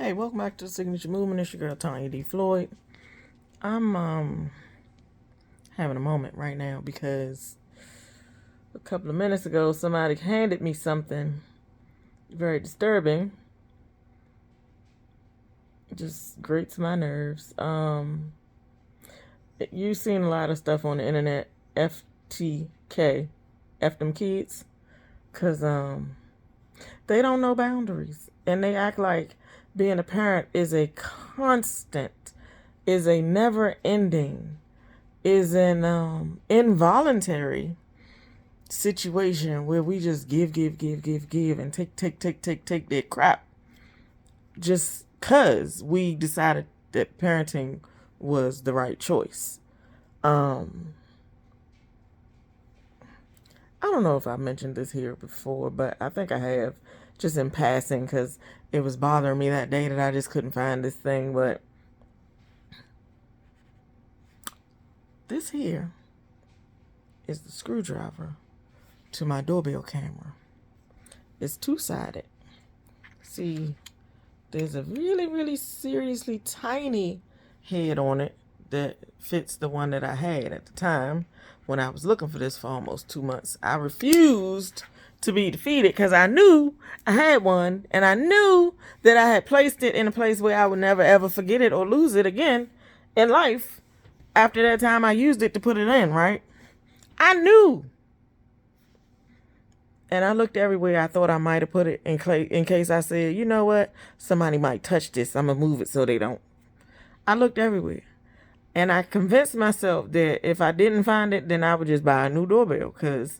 Hey, welcome back to the Signature Movement. It's your girl Tanya D. Floyd. I'm having a moment right now because a couple of minutes ago somebody handed me something very disturbing. It just grates my nerves. You've seen a lot of stuff on the internet, F.T.K, F them kids, cause they don't know boundaries and they act like being a parent is a constant, is a never ending, is an involuntary situation where we just give and take that crap just cause we decided that parenting was the right choice. I don't know if I mentioned this here before, but I think I have, just in passing, because it was bothering me that day that I just couldn't find this thing. But this here is the screwdriver to my doorbell camera. It's two-sided. See, there's a really seriously tiny head on it that fits the one that I had at the time when I was looking for this for almost 2 months. I refused to be defeated because I knew I had one, and I knew that I had placed it in a place where I would never ever forget it or lose it again in life after that time I used it to put it in, right? I knew. And I looked everywhere I thought I might have put it in case I said, you know what, somebody might touch this, I'm going to move it so they don't. I looked everywhere. And I convinced myself that if I didn't find it, then I would just buy a new doorbell, because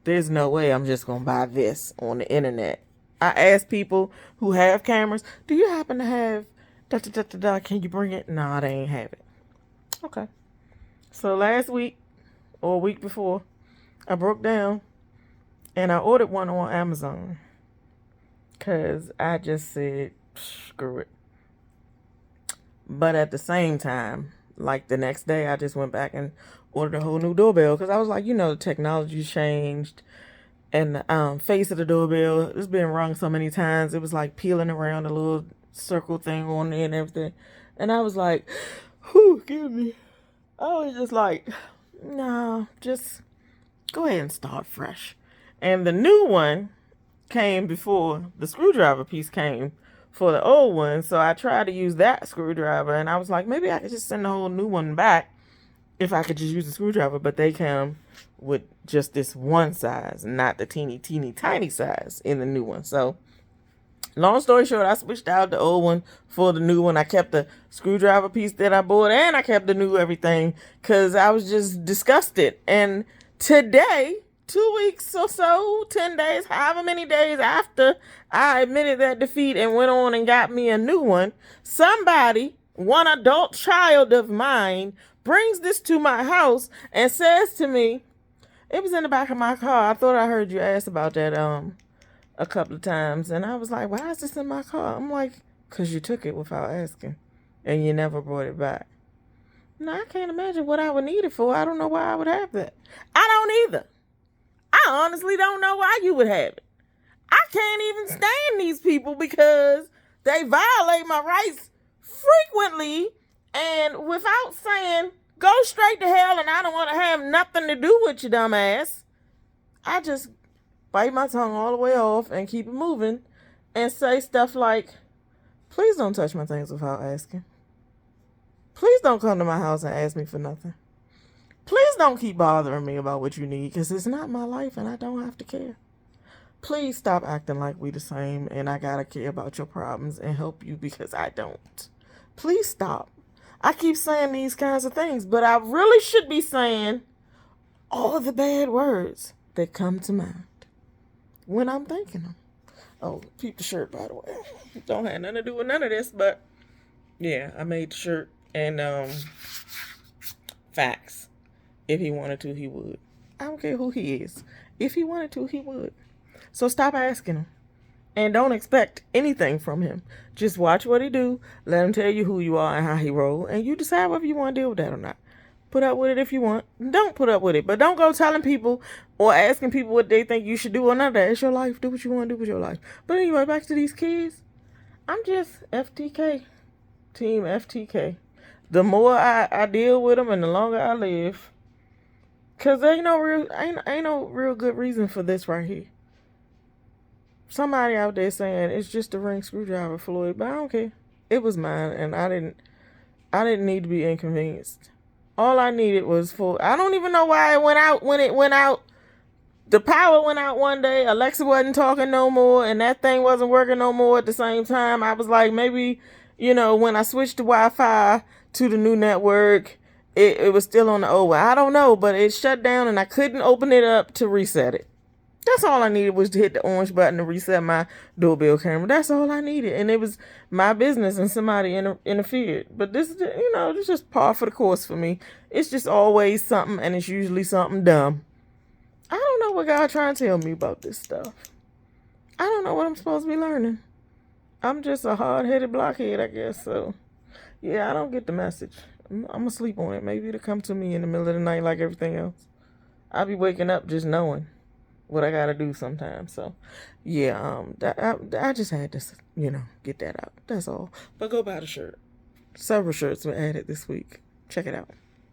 there's no way I'm just going to buy this on the internet. I asked people who have cameras, do you happen to have can you bring it? No, they ain't have it. Okay. So last week or a week before, I broke down and I ordered one on Amazon because I just said, screw it. But at the same time, like the next day, I just went back and ordered a whole new doorbell because I was like, the technology changed, and the face of the doorbell, it's been rung so many times, it was like peeling around a little circle thing on there and everything. And I was like, whew, give me. I was just like, nah, just go ahead and start fresh. And the new one came before the screwdriver piece came for the old one, so I tried to use that screwdriver, and I was like, maybe I could just send the whole new one back if I could just use the screwdriver. But they come with just this one size, not the teeny tiny size in the new one. So long story short, I switched out the old one for the new one. I kept the screwdriver piece that I bought, and I kept the new everything because I was just disgusted. And today, 2 weeks or so, 10 days, however many days after I admitted that defeat and went on and got me a new one, somebody, one adult child of mine, brings this to my house and says to me, it was in the back of my car. I thought I heard you ask about that a couple of times. And I was like, why is this in my car? I'm like, because you took it without asking and you never brought it back. Now, I can't imagine what I would need it for. I don't know why I would have that. I don't either. I honestly don't know why you would have it. I can't even stand these people because they violate my rights frequently and without saying, go straight to hell and I don't want to have nothing to do with you, dumbass. I just bite my tongue all the way off and keep it moving and say stuff like, please don't touch my things without asking. Please don't come to my house and ask me for nothing. Please don't keep bothering me about what you need, because it's not my life and I don't have to care. Please stop acting like we the same and I gotta care about your problems and help you because I don't. Please stop. I keep saying these kinds of things, but I really should be saying all the bad words that come to mind when I'm thinking them. Oh, peep the shirt, by the way. Don't have nothing to do with none of this, but yeah, I made the shirt. And facts. If he wanted to, he would. I don't care who he is. If he wanted to, he would. So stop asking him. And don't expect anything from him. Just watch what he do. Let him tell you who you are and how he roll. And you decide whether you want to deal with that or not. Put up with it if you want. Don't put up with it. But don't go telling people or asking people what they think you should do or none of that. It's your life. Do what you want to do with your life. But anyway, back to these kids. I'm just FTK, team FTK. The more I deal with them and the longer I live, cause ain't no real good reason for this right here. Somebody out there saying it's just a ring screwdriver, Floyd, but I don't care. It was mine, and I didn't need to be inconvenienced. All I needed was for, I don't even know why it went out when it went out. The power went out one day. Alexa wasn't talking no more, and that thing wasn't working no more at the same time. I was like, maybe, when I switched to Wi-Fi to the new network, it was still on the old one. I don't know, but it shut down, and I couldn't open it up to reset it. That's all I needed was to hit the orange button to reset my doorbell camera. That's all I needed. And it was my business and somebody interfered. But this is, this is just par for the course for me. It's just always something, and it's usually something dumb. I don't know what God trying to tell me about this stuff. I don't know what I'm supposed to be learning. I'm just a hard-headed blockhead, I guess. So, yeah, I don't get the message. I'm going to sleep on it. Maybe it'll come to me in the middle of the night like everything else. I'll be waking up just knowing what I gotta do sometimes. So, yeah, I just had to, get that out. That's all. But go buy the shirt. Several shirts were added this week. Check it out.